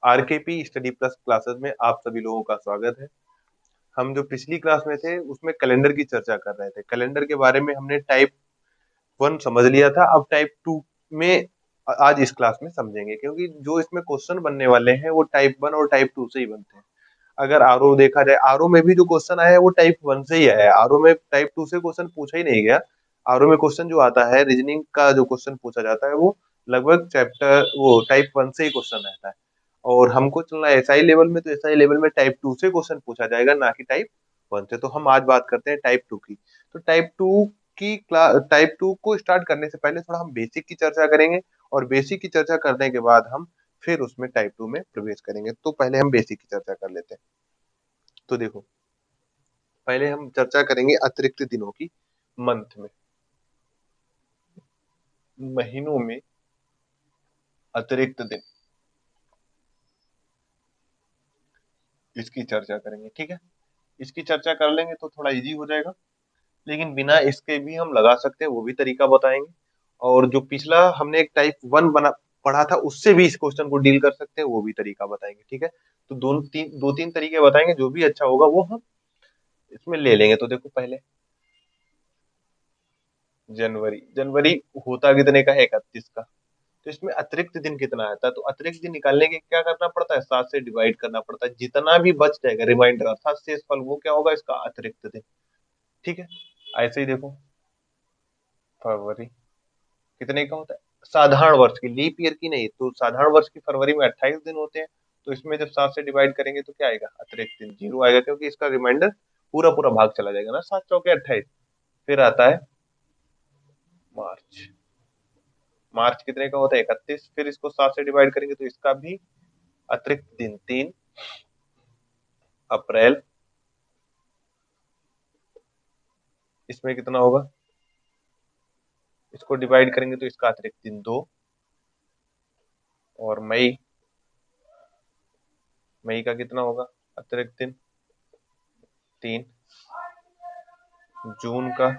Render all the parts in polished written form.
आरकेपी study plus classes में आप सभी लोगों का स्वागत है। हम जो पिछली क्लास में थे उसमें कैलेंडर की चर्चा कर रहे थे। कैलेंडर के बारे में हमने टाइप 1 समझ लिया था। अब टाइप 2 में आज इस क्लास में समझेंगे, क्योंकि जो इसमें क्वेश्चन बनने वाले हैं वो टाइप 1 और टाइप 2 से ही बनते हैं। अगर आरओ देखा जाए, आरओ में भी जो क्वेश्चन आया है वो टाइप 1 से ही आया है। आरओ में टाइप 2 से क्वेश्चन पूछा ही नहीं गया। आरओ में क्वेश्चन जो आता है, रीजनिंग का जो क्वेश्चन पूछा जाता है वो लगभग चैप्टर वो टाइप 1 से ही क्वेश्चन रहता है। और हमको चलना है एसआई लेवल में, तो एसआई लेवल में टाइप 2 से क्वेश्चन पूछा जाएगा, ना कि टाइप 1 से। तो हम आज बात करते हैं टाइप 2 की। तो टाइप 2 को स्टार्ट करने से पहले थोड़ा हम बेसिक की चर्चा करेंगे, और बेसिक की चर्चा करने के बाद हम फिर उसमें टाइप 2 में प्रवेश करेंगे। तो पहले हम बेसिक की चर्चा कर लेते हैं। तो देखो, पहले हम चर्चा करेंगे अतिरिक्त दिनों की। मंथ में, महीनों में अतिरिक्त दिन, इसकी चर्चा करेंगे। ठीक है, इसकी चर्चा कर लेंगे तो थोड़ा इजी हो जाएगा। लेकिन बिना इसके भी हम लगा सकते हैं, वो भी तरीका बताएंगे। और जो पिछला हमने एक टाइप 1 बना पढ़ा था, उससे भी इस क्वेश्चन को डील कर सकते हैं, वो भी तरीका बताएंगे। ठीक है, तो दो तीन तरीके बताएंगे, जो भी अच्छा होगा वो हम इसमें ले लेंगे। तो देखो, पहले जनवरी। जनवरी होता कितने का है? 31 का। तो इसमें अतिरिक्त दिन कितना आता है? तो अतिरिक्त दिन निकालने के क्या करना पड़ता है? 7 से डिवाइड करना पड़ता है। जितना भी बच जाएगा रिमाइंडर अर्थात शेषफल, वो क्या होगा? इसका अतिरिक्त दिन। ठीक है, ऐसे ही देखो, फरवरी कितने का होता है? साधारण वर्ष की, लीप ईयर की नहीं। तो साधारण वर्ष की फरवरी में 28 दिन होते हैं। तो इसमें जब 7 से डिवाइड करेंगे तो क्या आएगा? अतिरिक्त दिन 0 आएगा, क्योंकि इसका रिमाइंडर पूरा पूरा भाग चला जाएगा ना, 7 चौके 28। फिर आता है मार्च। मार्च कितने का होता है? 31। फिर इसको 7 से डिवाइड करेंगे तो इसका भी अतिरिक्त दिन 3। अप्रैल, इसमें कितना होगा? इसको डिवाइड करेंगे तो इसका अतिरिक्त दिन 2। और मई, मई का कितना होगा अतिरिक्त दिन? 3। जून का,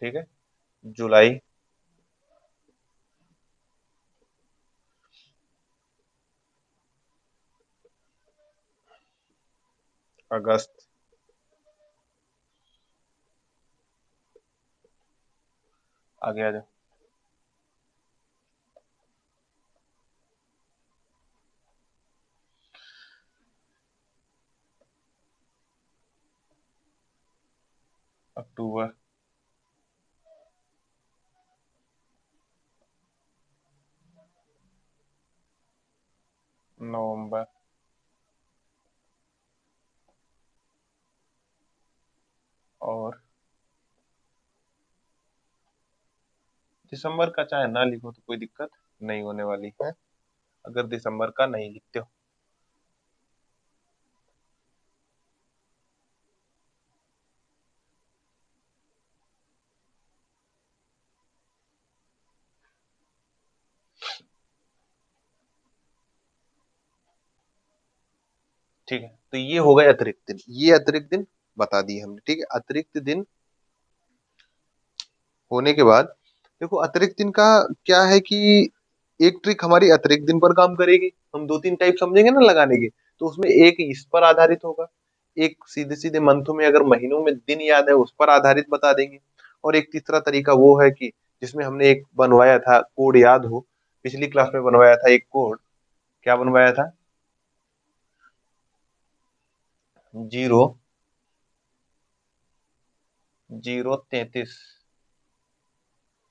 ठीक है। जुलाई, अगस्त, आगे आ जाओ, अक्टूबर, नवंबर, और दिसंबर का चाहे ना लिखो तो कोई दिक्कत नहीं होने वाली है, अगर दिसंबर का नहीं लिखते हो। ठीक है, तो ये हो गए अतिरिक्त दिन। ये अतिरिक्त दिन बता दिए हमने। ठीक है, अतिरिक्त दिन होने के बाद देखो, अतिरिक्त दिन का क्या है कि एक ट्रिक हमारी अतिरिक्त दिन पर काम करेगी। हम दो तीन टाइप समझेंगे ना लगाने के, तो उसमें एक इस पर आधारित होगा, एक सीधे सीधे मंथों में अगर महीनों में दिन याद है उस पर आधारित बता देंगे। और एक तीसरा तरीका वो है कि जिसमें हमने एक बनवाया था कोड, याद हो पिछली क्लास में बनवाया था एक कोड। क्या बनवाया था? 0 0 33,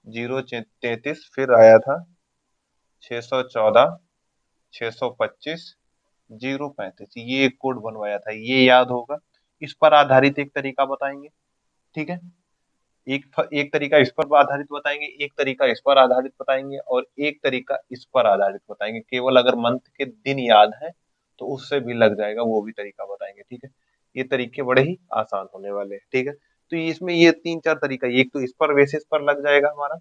0 33, फिर आया था 614, 625, 0 35। ये एक कोड बनवाया था, ये याद होगा। इस पर आधारित एक तरीका बताएंगे। ठीक है, एक तरीका इस पर आधारित बताएंगे, एक तरीका इस पर आधारित बताएंगे, और एक तरीका इस पर आधारित बताएंगे। केवल अगर मंथ के दिन याद है तो उससे भी लग जाएगा, वो भी तरीका बताएंगे। ठीक है, ये तरीके बड़े ही आसान होने वाले हैं। ठीक है, तो इसमें ये तीन चार तरीका, एक तो इस पर बेसिस पर लग जाएगा हमारा,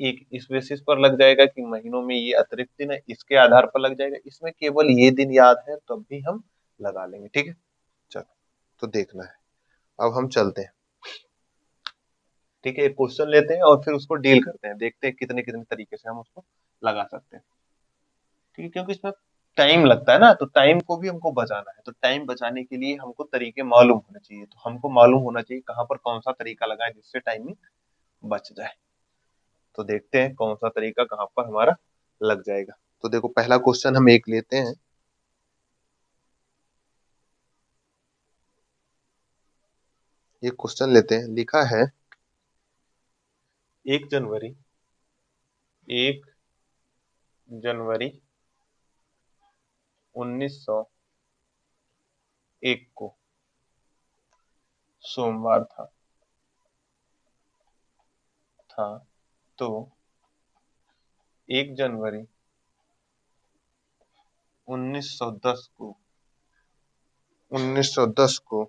एक इस बेसिस पर लग जाएगा कि महीनों में ये अतिरिक्त दिन है, इसके आधार पर लग जाएगा। इसमें केवल ये दिन याद है तब भी हम लगा लेंगे। ठीक है, चलो, तो देखना है। अब हम चलते हैं। ठीक है, एक क्वेश्चन लेते हैं और फिर उसको डील करते हैं, देखते हैं कितने कितने तरीके से हम उसको लगा सकते हैं। ठीक है, क्योंकि इसमें टाइम लगता है ना, तो टाइम को भी हमको बचाना है, तो टाइम बचाने के लिए हमको तरीके मालूम होने चाहिए, तो हमको मालूम होना चाहिए कहाँ पर कौन सा तरीका लगाए जिससे टाइमिंग बच जाए। तो देखते हैं कौन सा तरीका कहाँ पर हमारा लग जाएगा। तो देखो पहला क्वेश्चन हम एक लेते हैं। ये क्वेश्चन लेते हैं, लिखा है 1 जनवरी 1 जनवरी 1901 को सोमवार था। तो 1 जनवरी 1910 को 1910 को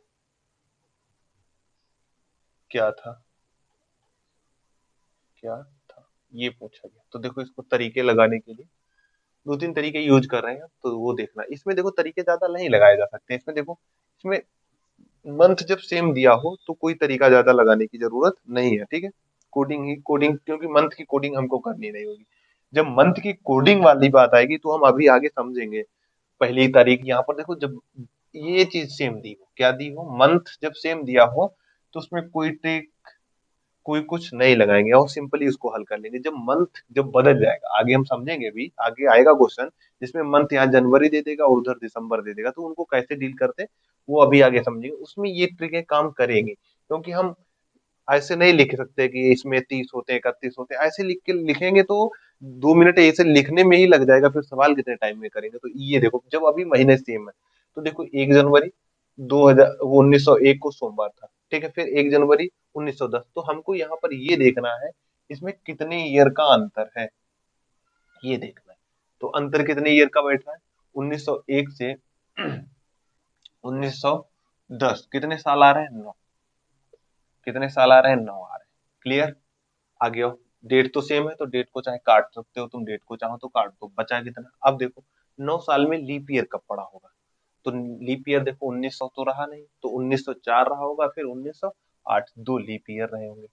क्या था, क्या था, ये पूछा गया। तो देखो इसको तरीके लगाने के लिए दो तीन तरीके यूज कर रहे हैं, तो वो देखना। इसमें देखो तरीके ज्यादा नहीं लगाए जा सकते, इसमें देखो, इसमें मंथ जब सेम दिया हो तो कोई तरीका ज्यादा लगाने की जरूरत नहीं है। ठीक है, कोडिंग ही कोडिंग, क्योंकि मंथ की कोडिंग हमको करनी नहीं होगी। जब मंथ की कोडिंग वाली बात आएगी तो हम अभी आगे समझेंगे। पहली तारीख यहाँ पर देखो, जब ये चीज सेम दी हो, क्या दी हो, मंथ जब सेम दिया हो तो उसमें कोई ट्रिक, कोई कुछ नहीं लगाएंगे और सिंपली उसको हल कर लेंगे। जब मंथ जब बदल जाएगा, आगे हम समझेंगे, भी आगे आएगा क्वेश्चन जिसमें मंथ यहाँ जनवरी दे देगा और उधर दिसंबर दे देगा, तो उनको कैसे डील करते हैं वो अभी आगे समझेंगे। उसमें ये ट्रिकें काम करेंगी, क्योंकि हम ऐसे नहीं लिख सकते कि इसमें 30 होते हैं 31 होते हैं, ऐसे लिख के लिखेंगे तो 2 मिनट ऐसे लिखने में ही लग जाएगा, फिर सवाल कितने टाइम में करेंगे। तो ये देखो जब अभी महीने सेम है, तो देखो 1 जनवरी 1901 को सोमवार था। ठीक है, फिर 1 जनवरी 1910, तो हमको यहाँ पर ये देखना है इसमें कितने ईयर का अंतर है, ये देखना है। तो अंतर कितने ईयर का बैठ रहा है, 1901 से 1910, कितने साल आ रहे हैं, 9। कितने साल आ रहे हैं, 9 आ रहे हैं। क्लियर, आगे आओ। डेट तो सेम है, तो डेट को चाहे काट सकते हो तुम, डेट को चाहो तो काट दो, बचा कितना। अब देखो 9 साल में लीप ईयर कब पड़ा होगा, तो लीप ईयर देखो 1900 तो रहा नहीं, तो 1904 रहा होगा, फिर 1908, 2 लीप ईयर रहे होंगे।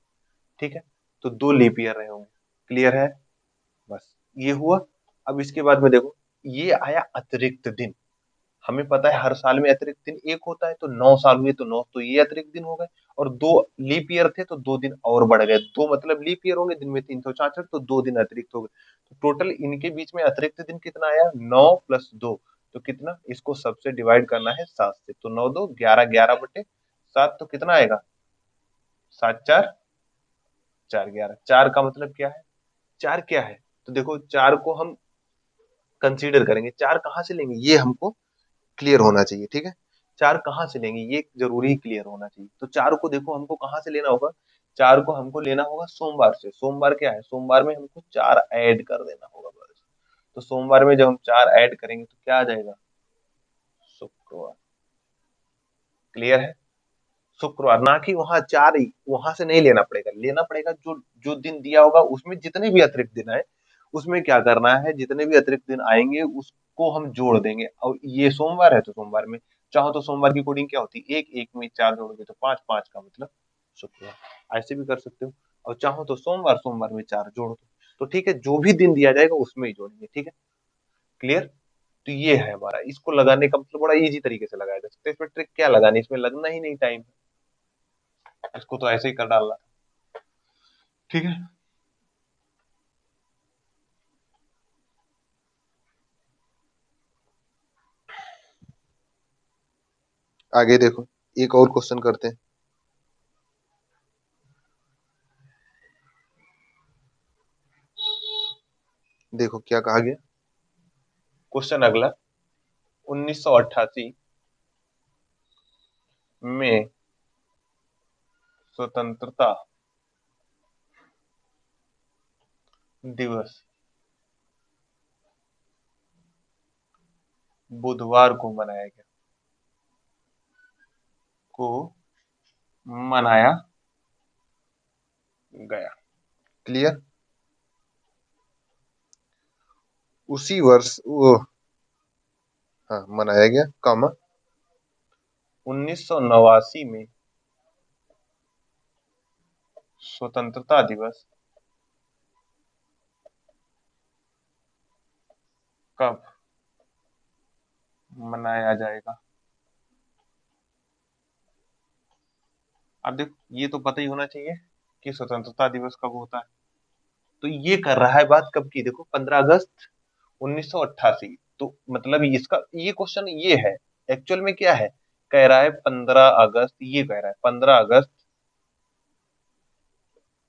ठीक है, तो 2 लीप ईयर रहे होंगे। क्लियर है, बस ये हुआ। अब इसके बाद में देखो, ये आया अतिरिक्त दिन। हमें पता है हर साल में अतिरिक्त दिन एक होता है, तो 9 साल हुए तो 9, तो ये अतिरिक्त दिन हो गए। और 2 लीप ईयर थे तो 2 दिन और बढ़ गए, दो मतलब लीप ईयर होंगे दिन में 366, तो 2 दिन अतिरिक्त हो गए। तो टोटल इनके बीच में अतिरिक्त दिन कितना आया, 9 + 2, तो कितना, इसको सबसे डिवाइड करना है 7 से, तो 9 2 11, 11/7, तो कितना आएगा, 7 4 4 11। 4 का मतलब क्या है, 4 क्या है, तो देखो 4 को हम कंसीडर करेंगे, 4 कहाँ से लेंगे ये हमको क्लियर होना चाहिए। ठीक है, 4 कहाँ से लेंगे ये जरूरी क्लियर होना चाहिए। तो 4 को देखो हमको कहाँ से लेना होगा, 4 को हमको लेना होगा सोमवार से। सोमवार क्या है, सोमवार में हमको 4 ऐड कर देना होगा बस। तो सोमवार में जब हम 4 ऐड करेंगे तो क्या आ जाएगा, शुक्रवार। क्लियर है, शुक्रवार, ना कि वहां 4 ही, वहां से नहीं लेना पड़ेगा, लेना पड़ेगा जो जो दिन दिया होगा उसमें जितने भी अतिरिक्त दिन आए, उसमें क्या करना है, जितने भी अतिरिक्त दिन आएंगे उसको हम जोड़ देंगे। और ये सोमवार है तो सोमवार में, चाहो तो सोमवार की कोडिंग क्या होती है, एक एक में 4 जोड़ोगे तो 5, 5 का मतलब शुक्रवार, ऐसे भी कर सकते हो। और चाहो तो सोमवार सोमवार में 4 जोड़ दो, तो ठीक है, जो भी दिन दिया जाएगा उसमें ही जोड़ेंगे। ठीक है, क्लियर। तो ये है हमारा, इसको लगाने का मतलब बड़ा इजी तरीके से लगाया जा सकता है। इसमें ट्रिक क्या लगानी, इसमें लगना ही नहीं टाइम, इसको तो ऐसे ही कर डालना। ठीक है, आगे देखो, एक और क्वेश्चन करते हैं। देखो क्या कहा गया, क्वेश्चन अगला, 1988 में स्वतंत्रता दिवस बुधवार को मनाया गया, को मनाया गया। क्लियर, उसी वर्ष वो, हाँ मनाया गया, कामा 1989 में स्वतंत्रता दिवस कब मनाया जाएगा। अब देखो ये तो पता ही होना चाहिए कि स्वतंत्रता दिवस कब होता है। तो ये कर रहा है बात कब की, देखो 15 अगस्त 1988। तो मतलब इसका ये क्वेश्चन ये है, एक्चुअल में क्या है, कह रहा है 15 अगस्त, ये कह रहा है 15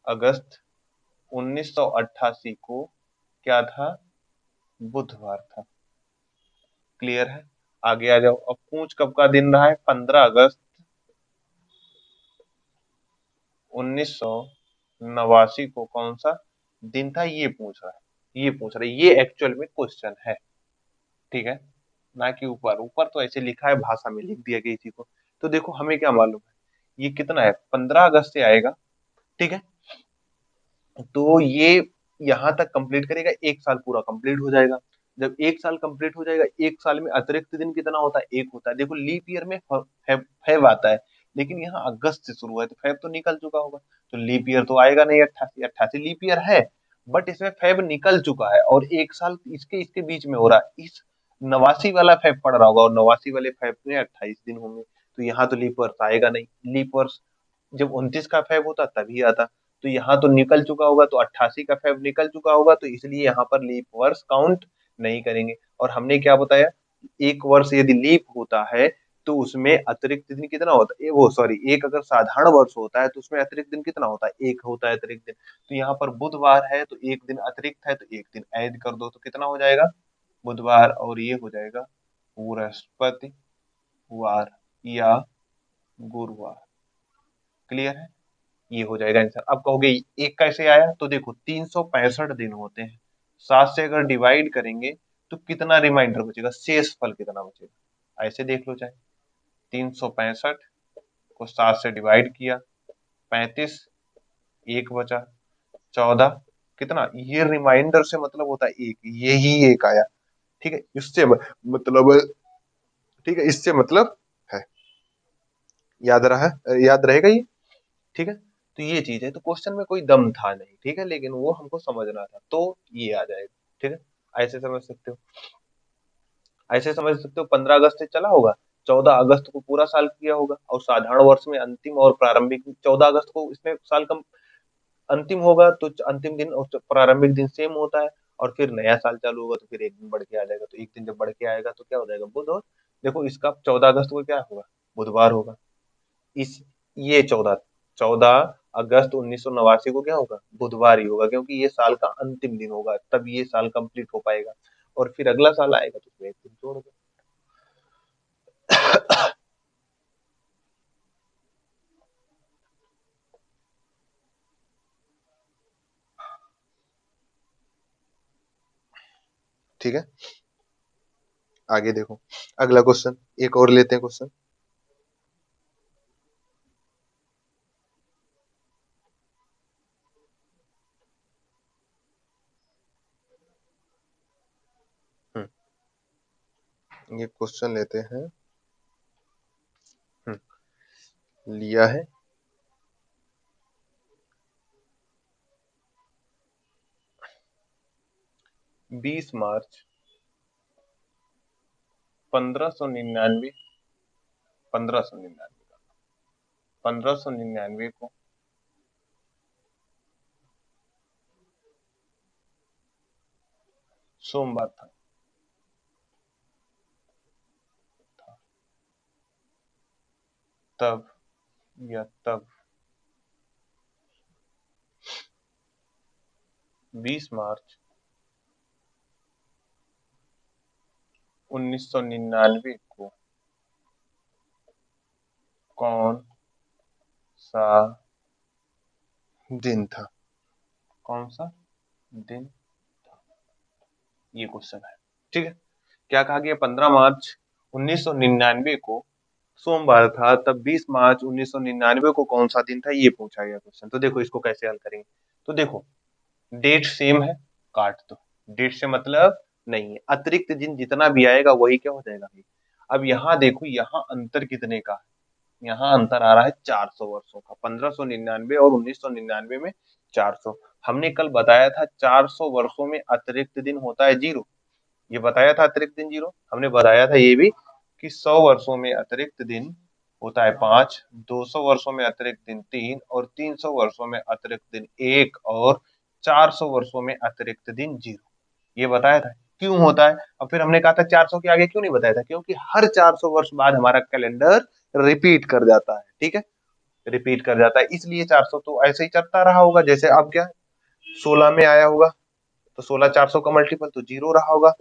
अगस्त 1988 को क्या था, बुधवार था। क्लियर है। आगे आ जाओ, अब पूछ कब का दिन रहा है, 15 अगस्त 1989 को कौन सा दिन था, ये पूछ रहा है, ये पूछ रहा है, ये एक्चुअल में क्वेश्चन है। ठीक है, ना कि ऊपर ऊपर तो ऐसे लिखा है, भाषा में लिख दिया गया इसी को। तो देखो हमें क्या मालूम है ये कितना है, 15 अगस्त से आएगा। ठीक है, तो ये यहाँ तक कंप्लीट करेगा, एक साल पूरा कंप्लीट हो जाएगा। जब एक साल कंप्लीट हो जाएगा, एक साल में अतिरिक्त दिन कितना होता है, एक होता है। देखो लीप ईयर में फेब आता है, लेकिन यहाँ अगस्त से शुरू है तो फेब तो निकल चुका होगा, तो लीप ईयर तो आएगा नहीं। 88 88 लीप ईयर है, बट इसमें फेब निकल चुका है और एक साल इसके इसके बीच में हो रहा है। इस 89 वाला फेब पड़ रहा होगा और 89 वाले फेब में 28 दिन होंगे, तो यहाँ तो लीप वर्ष आएगा नहीं। लीप वर्ष जब 29 का फेब होता तभी आता, तो यहाँ तो निकल चुका होगा, तो 88 का फेब निकल चुका होगा, तो इसलिए यहाँ पर लीप वर्ष काउंट नहीं करेंगे। और हमने क्या बताया, एक वर्ष यदि लीप होता है तो उसमें अतिरिक्त दिन कितना होता है, वो सॉरी, एक अगर साधारण वर्ष होता है तो उसमें अतिरिक्त दिन कितना होता है, एक होता है अतिरिक्त दिन। तो यहाँ पर बुधवार है तो एक दिन अतिरिक्त है, तो एक दिन ऐड कर दो तो कितना हो जाएगा, बुधवार, और ये हो जाएगा बृहस्पतिवार या गुरुवार। क्लियर है, ये हो जाएगा आंसर। अब कहोगे एक कैसे आया, तो देखो 365 दिन होते हैं, 7 से अगर डिवाइड करेंगे तो कितना रिमाइंडर बचेगा, शेष फल कितना बचेगा, ऐसे देख लो चाहे। 365 को 7 से डिवाइड किया, 35, एक बचा, 14, कितना, ये रिमाइंडर से मतलब होता है एक, ये ही एक आया। ठीक है, इससे मतलब, ठीक है, इससे मतलब है, याद रहा, याद रहेगा ये। ठीक है, तो ये चीज है, तो क्वेश्चन में कोई दम था नहीं, ठीक है, लेकिन वो हमको समझना था, तो ये आ जाएगा। ठीक है, ऐसे समझ सकते हो, ऐसे समझ सकते हो। 15 अगस्त से चला होगा, 14 अगस्त को पूरा साल किया होगा, और साधारण वर्ष में अंतिम और प्रारंभिक, 14 अगस्त को इसमें साल का अंतिम होगा तो अंतिम दिन और प्रारंभिक दिन सेम होता है, और फिर नया साल चालू होगा तो फिर एक दिन बढ़ के आ जाएगा, तो एक दिन जब बढ़ के आएगा तो क्या हो जाएगा, बुध। और देखो इसका 14 अगस्त को क्या होगा, बुधवार होगा। इस ये 14 अगस्त 1989 को क्या होगा, बुधवार ही होगा, क्योंकि ये साल का अंतिम दिन होगा, तब ये साल कंप्लीट हो पाएगा। और फिर अगला साल आएगा तो उसमें एक दिन जोड़ दो। ठीक है, आगे देखो, अगला क्वेश्चन, एक और लेते हैं क्वेश्चन। ये क्वेश्चन लेते हैं। लिया है 20 मार्च 1599, 1599, 1599 को सोमवार था, तब या तब 20 मार्च 1999 को कौन सा दिन था, कौन सा दिन, ये क्वेश्चन है। ठीक है, क्या कहा गया, 15 मार्च 1999 को सोमवार था, तब 20 मार्च 1999 को कौन सा दिन था, ये पूछा गया क्वेश्चन। तो देखो इसको कैसे हल करेंगे, तो देखो डेट सेम है, काट दो, डेट से मतलब नहीं है, अतिरिक्त दिन जितना भी आएगा वही क्या हो जाएगा भाई। अब यहाँ देखो, यहाँ अंतर कितने का है, यहाँ अंतर आ रहा है 400 वर्षों का, 1599 और 1999 में 400। हमने कल बताया था 400 वर्षों में अतिरिक्त दिन होता है 0, ये बताया था अतिरिक्त दिन 0। हमने बताया था ये भी कि 100 वर्षों में अतिरिक्त दिन होता है 5, 200 वर्षों में अतिरिक्त दिन 3 और 300 वर्षों में अतिरिक्त दिन 1 और 400 वर्षों में अतिरिक्त दिन 0, ये बताया था। क्यों होता है? और फिर हमने कहा था 400 के आगे क्यों नहीं बताया था, क्योंकि हर 400 वर्ष बाद हमारा कैलेंडर रिपीट कर जाता है, ठीक है, रिपीट कर जाता है, इसलिए 400 तो ऐसे ही चलता रहा होगा। जैसे अब क्या 16 में आया होगा तो 16 400 का मल्टीपल तो 0 रहा होगा,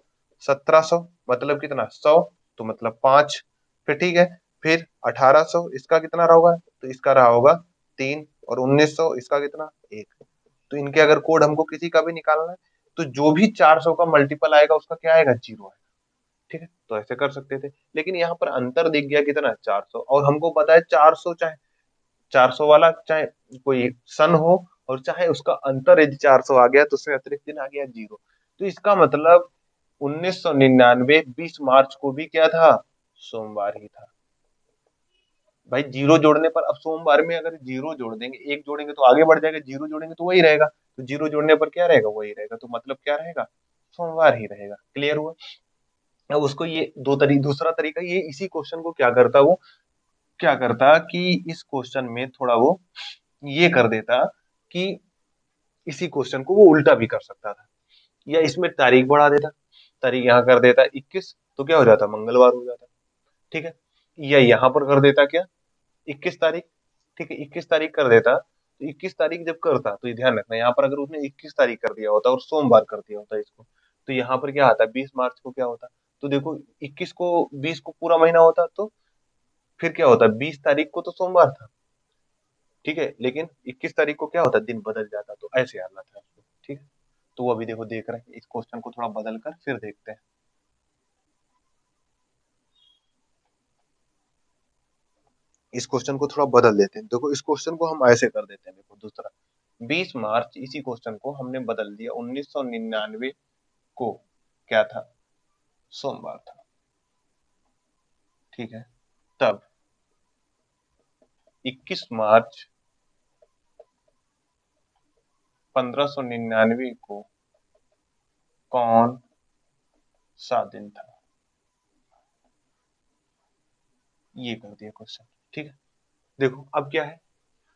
1700 मतलब कितना 100 तो मतलब 5, फिर ठीक है, फिर 1800 इसका कितना रहा होगा, तो इसका रहा होगा 3 और 1900 इसका कितना 1। तो इनके अगर कोड हमको किसी का भी निकालना है तो जो भी 400 का मल्टीपल आएगा उसका क्या आएगा 0 आएगा, ठीक है, तो ऐसे कर सकते थे। लेकिन यहाँ पर अंतर दिख गया कितना 400, और हमको पता है 400 चाहे 400 वाला चाहे कोई सन हो और चाहे उसका अंतर यदि 400 आ गया तो उसमें अतिरिक्त दिन आ गया 0। तो इसका मतलब 1999 20 मार्च को भी क्या था, सोमवार ही था। भाई 0 जोड़ने पर, अब सोमवार में अगर 0 जोड़ देंगे, 1 जोड़ेंगे तो आगे बढ़ जाएगा, 0 जोड़ेंगे तो वही रहेगा, तो 0 जोड़ने पर क्या रहेगा, वही रहेगा, तो मतलब क्या रहेगा, सोमवार ही रहेगा। क्लियर हुआ? अब उसको ये दूसरा तरीका, ये इसी क्वेश्चन को क्या करता, वो क्या करता कि इस क्वेश्चन में थोड़ा वो ये कर देता कि इसी क्वेश्चन को वो उल्टा भी कर सकता था, या इसमें तारीख बढ़ा देता, तारीख यहाँ कर देता 21 तो क्या हो जाता, मंगलवार हो जाता, ठीक है, या यहाँ पर कर देता क्या 21 तारीख, ठीक है, 21 तारीख कर देता, तो 21 तारीख जब करता तो ये ध्यान रखना, यहाँ पर अगर उसने 21 तारीख कर दिया होता और सोमवार कर दिया होता इसको, तो यहाँ पर क्या आता 20 मार्च को क्या होता, तो देखो 21 को 20 को पूरा महीना होता, तो फिर क्या होता 20 तारीख को तो सोमवार था, ठीक है, लेकिन 21 तारीख को क्या होता दिन बदल जाता, तो ऐसे आना था उसको, ठीक है। तो वो अभी देखो देख रहे हैं, इस क्वेश्चन को थोड़ा बदल कर फिर देखते हैं। इस क्वेश्चन को थोड़ा बदल देते हैं, देखो इस क्वेश्चन को हम ऐसे कर देते हैं, देखो दूसरा 20 मार्च, इसी क्वेश्चन को हमने बदल दिया 1999 को क्या था, सोमवार था, ठीक है। तब 21 मार्च 1599 को कौन सा दिन था, ये कर दिया क्वेश्चन, ठीक है। देखो अब क्या है,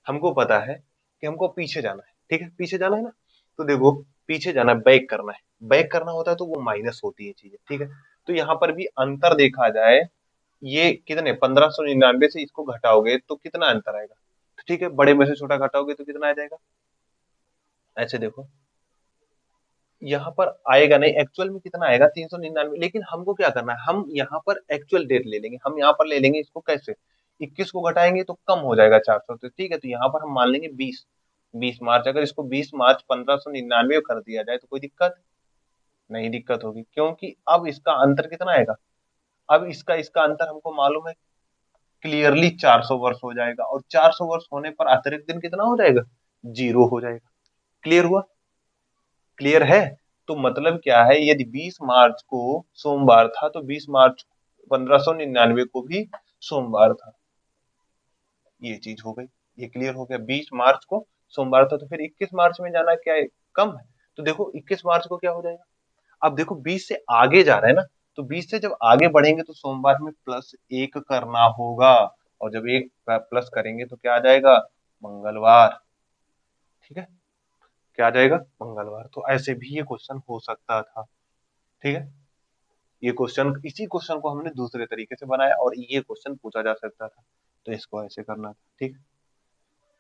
हमको पता है कि हमको पीछे जाना है, ठीक है, पीछे जाना है ना, तो देखो पीछे जाना है, बैक करना है, बैक करना होता है तो वो माइनस होती है चीजें, ठीक है। तो यहाँ पर भी अंतर देखा जाए, ये कितने 1599 से इसको घटाओगे तो कितना अंतर आएगा, तो ठीक है, बड़े में से छोटा घटाओगे तो कितना आ जाएगा, ऐसे देखो यहाँ पर आएगा नहीं, एक्चुअल में कितना आएगा 399, लेकिन हमको क्या करना है, हम यहाँ पर एक्चुअल डेट ले लेंगे, हम यहाँ पर ले लेंगे इसको कैसे, 21 को घटाएंगे तो कम हो जाएगा 400, तो ठीक है, तो यहाँ पर हम मान लेंगे 20, 20 मार्च, अगर इसको 20 मार्च 1599 कर दिया जाए तो कोई दिक्कत नहीं, दिक्कत होगी, क्योंकि अब इसका अंतर कितना आएगा, अब इसका इसका अंतर हमको मालूम है, क्लियरली 400 वर्ष हो जाएगा, और 400 वर्ष होने पर अतिरिक्त दिन कितना हो जाएगा, 0 हो जाएगा। क्लियर हुआ? क्लियर है? तो मतलब क्या है, यदि 20 मार्च को सोमवार था तो 20 मार्च 1599 को भी सोमवार था, ये चीज हो गई, ये क्लियर हो गया, 20 मार्च को सोमवार था, तो फिर 21 मार्च में जाना क्या है, कम है, तो देखो 21 मार्च को क्या हो जाएगा, अब देखो 20 से आगे जा रहे हैं ना, तो 20 से जब आगे बढ़ेंगे तो सोमवार में +1 करना होगा, और जब एक प्लस करेंगे तो क्या आ जाएगा, मंगलवार, ठीक है, क्या आ जाएगा, मंगलवार। तो ऐसे भी ये क्वेश्चन हो सकता था, ठीक है, ये क्वेश्चन, इसी क्वेश्चन को हमने दूसरे तरीके से बनाया और ये क्वेश्चन पूछा जा सकता था, तो इसको ऐसे करना था, ठीक है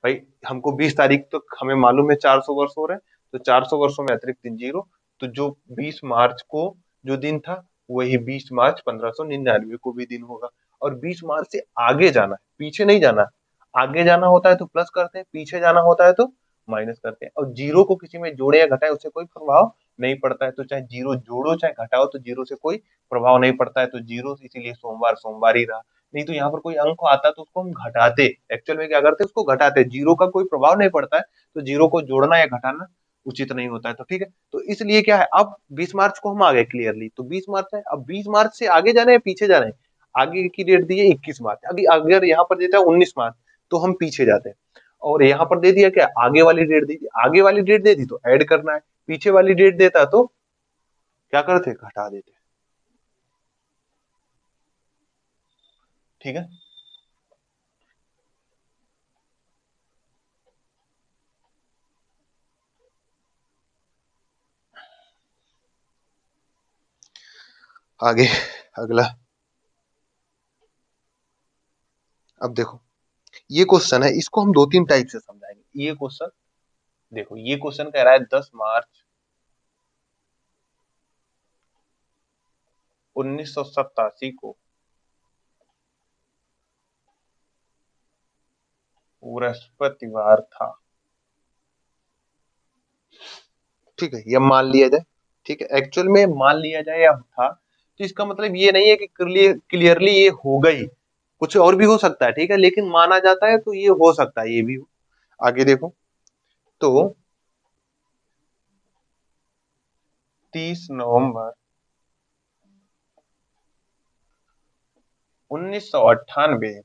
भाई। हमको 20 तारीख तक हमें मालूम है 400 वर्ष हो रहे हैं, तो 400 वर्षों में अतिरिक्त दिन 0, तो जो 20 मार्च को जो दिन था वही 20 मार्च 1599 को भी दिन होगा, और 20 मार्च से आगे जाना है, पीछे नहीं जाना, आगे जाना होता है तो प्लस करते हैं, पीछे जाना होता है तो माइनस करते हैं, और 0 को किसी में जोड़े या घटाए उससे कोई प्रभाव नहीं पड़ता है, तो चाहे 0 जोड़ो चाहे घटाओ तो 0 से कोई प्रभाव नहीं पड़ता है, तो 0 इसीलिए सोमवार सोमवार ही रहा। नहीं तो यहाँ पर कोई अंक आता तो उसको हम घटाते, एक्चुअल में क्या करते उसको घटाते, 0 का कोई प्रभाव नहीं पड़ता है, तो 0 को जोड़ना या घटाना उचित नहीं होता है, तो ठीक है, तो इसलिए क्या है, अब 20 मार्च को हम आ गए क्लियरली, तो 20 मार्च है, अब 20 मार्च से आगे जाना है पीछे जाना है, आगे की डेट दी है 21 मार्च, अभी अगर यहाँ पर देता है 19 मार्च तो हम पीछे जाते हैं, और यहाँ पर दे दिया क्या आगे वाली डेट दे दी, आगे वाली डेट दे दी तो ऐड करना है, पीछे वाली डेट देता तो क्या करते घटा देते। ठीक है, आगे अगला। अब देखो ये क्वेश्चन है, इसको हम दो तीन टाइप से समझाएंगे। ये क्वेश्चन देखो, ये क्वेश्चन कह रहा है 10 मार्च 1987 को बृहस्पतिवार था। ठीक है, यह मान लिया जाए, ठीक है, एक्चुअल में मान लिया जाए या था, तो इसका मतलब ये नहीं है कि क्लियरली ये होगा ही, कुछ और भी हो सकता है, ठीक है, लेकिन माना जाता है तो ये हो सकता है, ये भी हो। आगे देखो, तो 30 नवंबर 1998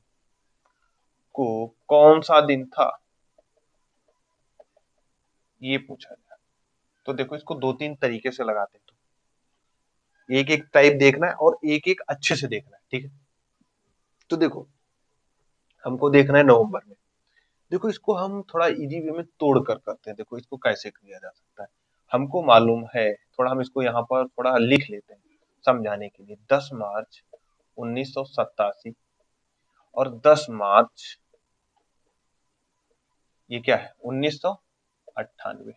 को कौन सा दिन था, ये पूछा गया। तो देखो इसको दो तीन तरीके से लगाते हैं, तो एक एक टाइप देखना है और एक एक अच्छे से देखना है, ठीक है। तो देखो हमको देखना है नवंबर में, देखो इसको हम थोड़ा इजी वे में तोड़ कर करते हैं, देखो इसको कैसे किया जा सकता है। हमको मालूम है, थोड़ा हम इसको यहाँ पर थोड़ा लिख लेते हैं समझाने के लिए। 10 मार्च 1987 और 10 मार्च, ये क्या है 1998।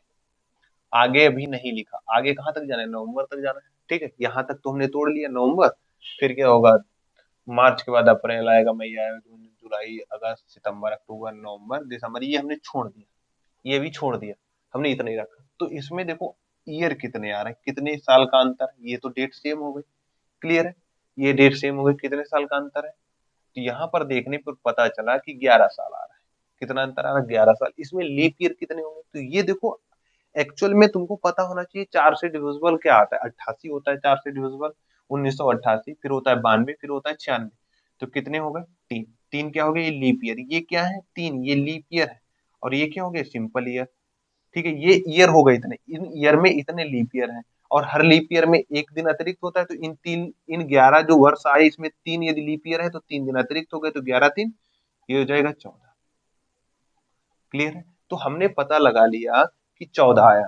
आगे अभी नहीं लिखा, आगे कहाँ तक जाना है, नवंबर तक जाना है, ठीक है। यहाँ तक तो हमने तोड़ लिया नवंबर, फिर क्या होगा, मार्च के बाद अप्रैल आएगा, मई आएगा, जून जुलाई अगस्त सितंबर अक्टूबर नवंबर दिसंबर, ये हमने छोड़ दिया, ये भी छोड़ दिया, हमने इतना ही रखा। तो इसमें देखो ईयर कितने आ रहे हैं, कितने साल का अंतर, ये तो डेट सेम हो गई, क्लियर है, ये डेट सेम हो गई, कितने साल का अंतर है, तो यहाँ पर देखने पर पता चला कि 11 साल आ रहा है। कितना अंतर आ रहा है, 11 साल। इसमें लीप ईयर कितने होंगे, तो ये देखो एक्चुअल में तुमको पता होना चाहिए, 4 से डिविजिबल क्या आता है, 88 होता है 4 से डिविजिबल, 1988, फिर होता है 92, फिर होता है 96, तो कितने हो गए, तीन। तीन क्या हो गए, ये लीप ईयर, ये क्या है तीन, ये लीप ईयर है, और ये क्या हो गया सिंपल ईयर। ठीक है, ये ईयर हो गए इतने, इन ईयर में इतने लीप ईयर हैं, और हर लीप ईयर में एक दिन अतिरिक्त होता है, तो इन 11 जो वर्ष आए इसमें तीन यदि लीप ईयर है तो 3 दिन अतिरिक्त हो गए, तो 11 3, ये हो जाएगा 14। क्लियर है, तो हमने पता लगा लिया कि 14 आया।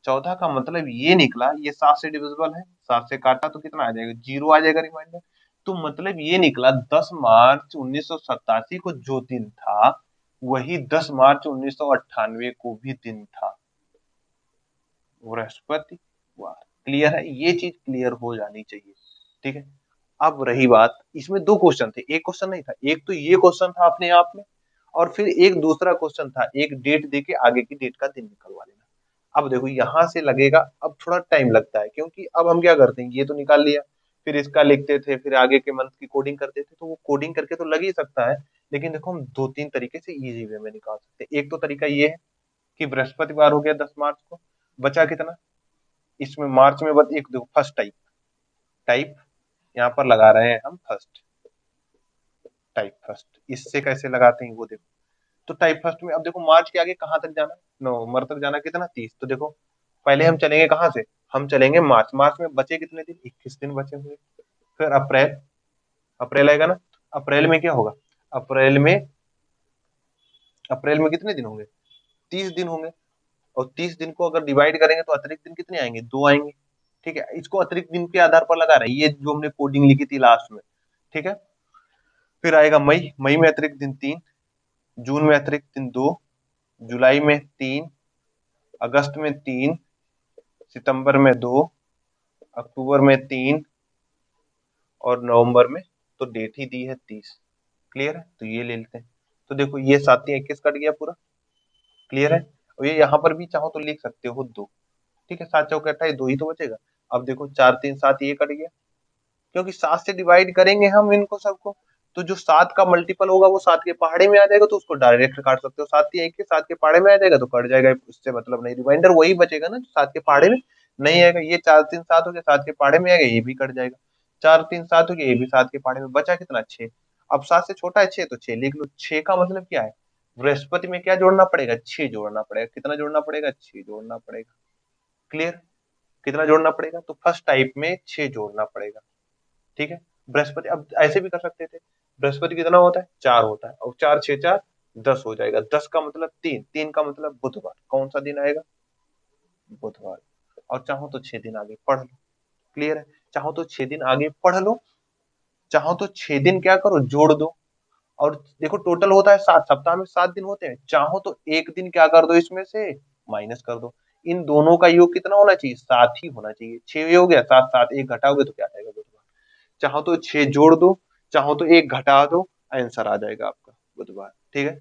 14 का मतलब ये निकला, ये 7 से डिविजिबल है, 7 से काटा तो कितना आ जाएगा, जीरो आ जाएगा रिमाइंडर। तो मतलब ये निकला 10 मार्च 1987 को जो दिन था वही 10 मार्च 1998 को भी दिन था, बृहस्पतिवार। क्लियर है, ये चीज क्लियर हो जानी चाहिए, ठीक है। अब रही बात, इसमें दो क्वेश्चन थे, एक क्वेश्चन नहीं था, एक तो ये क्वेश्चन था अपने आप में, और फिर एक दूसरा क्वेश्चन था, एक डेट देके आगे की डेट का दिन निकलवा लेना। अब देखो यहाँ से लगेगा, अब थोड़ा टाइम लगता है, क्योंकि अब हम क्या करते हैं, ये तो निकाल लिया, फिर इसका लिखते थे, फिर आगे के मंथ की कोडिंग करते थे, तो वो कोडिंग करके तो लग ही सकता है, लेकिन देखो हम दो तीन तरीके से इजी वे में निकाल सकते हैं। एक तो तरीका ये है कि बृहस्पतिवार हो गया 10 मार्च को, बचा कितना, इसमें मार्च में बस एक देखो फर्स्ट टाइप, टाइप यहाँ पर लगा रहे हैं हम फर्स्ट, टाइप फर्स्ट, इससे कैसे लगाते हैं वो देखो। तो टाइप फर्स्ट में अब देखो मार्च के आगे कहाँ तक जाना, नवंबर तक जाना, कितना 30, तो देखो पहले हम चलेंगे कहाँ से, हम चलेंगे मार्च, मार्च में बचे कितने दिन, 21 दिन बचे हुए। फिर अप्रैल, अप्रैल आएगा ना, अप्रैल में क्या होगा, अप्रैल में, अप्रैल में कितने दिन होंगे, 30 दिन होंगे, और 30 दिन को अगर डिवाइड करेंगे तो अतिरिक्त दिन कितने आएंगे, दो आएंगे। ठीक है, इसको अतिरिक्त दिन के आधार पर लगा रहे हैं, ये जो हमने कोडिंग लिखी थी लास्ट में, ठीक है। फिर आएगा मई, मई में अतिरिक्त दिन 3, जून में अतिरिक्त दिन 2, जुलाई में 3, अगस्त में 3, सितंबर में 2, अक्टूबर में 3, और नवंबर में तो डेट ही दी है 30। क्लियर है, तो ये ले लेते हैं। तो देखो ये 7 3 21 कट गया पूरा, क्लियर है, और ये यहाँ पर भी चाहो तो लिख सकते हो 2। ठीक है, 7 चौके 28, 2 ही तो बचेगा। अब देखो 4 3 7, ये कट गया, क्योंकि 7 से डिवाइड करेंगे हम इनको सबको, तो जो 7 का मल्टीपल होगा वो 7 के पहाड़े में आ जाएगा, तो उसको डायरेक्ट काट सकते हो, 7 3 1 के 7 के पहाड़े में आ जाएगा तो कट जाएगा, उससे मतलब नहीं, रिमाइंडर वही बचेगा ना जो 7 के पहाड़े में नहीं आएगा। ये 4 3 7 हो गया, 7 के पहाड़े में आएगा, ये भी कट जाएगा। 4 3 7 हो गया, ये भी 7 के पहाड़े में बचा कितना 6। अब 7 से छोटा है 6 तो 6 लिख लो। 6 का मतलब क्या है, बृहस्पति में क्या जोड़ना पड़ेगा, 6 जोड़ना पड़ेगा। कितना जोड़ना पड़ेगा, 6 जोड़ना पड़ेगा। क्लियर, कितना जोड़ना पड़ेगा, तो फर्स्ट टाइप में 6 जोड़ना पड़ेगा। ठीक है, बृहस्पति अब ऐसे भी कर सकते थे, बृहस्पति कितना होता है 4 होता है, और 4 6 4 10 हो जाएगा। 10 का मतलब 3, 3 का मतलब बुधवार। कौन सा दिन आएगा, बुधवार। और चाहो तो 6 दिन आगे पढ़ लो। क्लियर है, चाहो तो 6 दिन आगे पढ़ लो, चाहो तो 6 दिन क्या करो जोड़ दो। और देखो टोटल होता है 7, सप्ताह में 7 दिन होते हैं, चाहो तो एक दिन क्या कर दो इसमें से माइनस कर दो। इन दोनों का योग कितना होना चाहिए, 7 ही होना चाहिए। 6 हो गया, 7 7 एक घटाओगे तो क्या आएगा बुधवार। चाहो तो 6 जोड़ दो, चाहो तो एक घटा दो, आंसर आ जाएगा आपका बुधवार। ठीक है,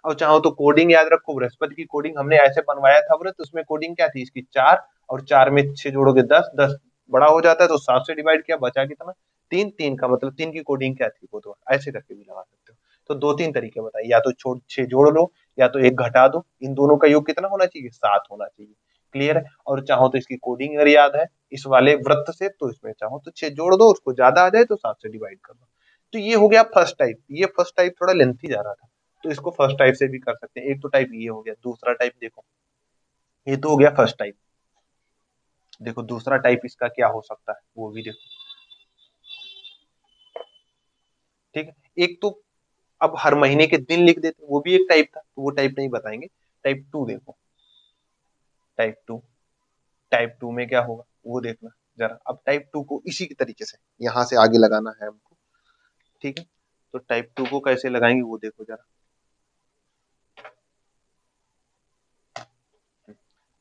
और चाहो तो कोडिंग याद रखो, बृहस्पति की कोडिंग हमने ऐसे बनवाया था व्रत, उसमें कोडिंग क्या थी इसकी 4, और 4 में 6 जोड़ोगे 10, 10 बड़ा हो जाता है तो 7 से डिवाइड किया, बचा कितना 3, 3 का मतलब 3 की कोडिंग क्या थी बुधवार। ऐसे करके भी लगा सकते हो। तो 2 3 तरीके बताइए, या तो छोड़ 6 जोड़ लो, या तो एक घटा दो। इन दोनों का योग कितना होना चाहिए, 7 होना चाहिए। क्लियर है, और चाहो तो इसकी कोडिंग अगर याद है इस वाले वृत्त से, तो इसमें चाहो तो 6 जोड़ दो, उसको ज्यादा आ जाए तो 7 से डिवाइड कर दो। तो ये हो गया फर्स्ट टाइप। ये फर्स्ट टाइप थोड़ा लेंथी जा रहा था, तो इसको फर्स्ट टाइप से भी कर सकते हैं। एक तो टाइप ये हो गया, दूसरा टाइप देखो, ये तो हो गया फर्स्ट टाइप। देखो दूसरा टाइप इसका क्या हो सकता है वो भी देखो। ठीक है, एक तो अब हर महीने के दिन लिख देते, वो भी एक टाइप था, तो वो टाइप नहीं बताएंगे। टाइप टू देखो, टाइप टू, टाइप टू में क्या होगा वो देखना जरा। अब टाइप टू को इसी के तरीके से यहां से आगे लगाना है हमको। ठीक है, तो टाइप टू को कैसे लगाएंगे वो देखो जरा।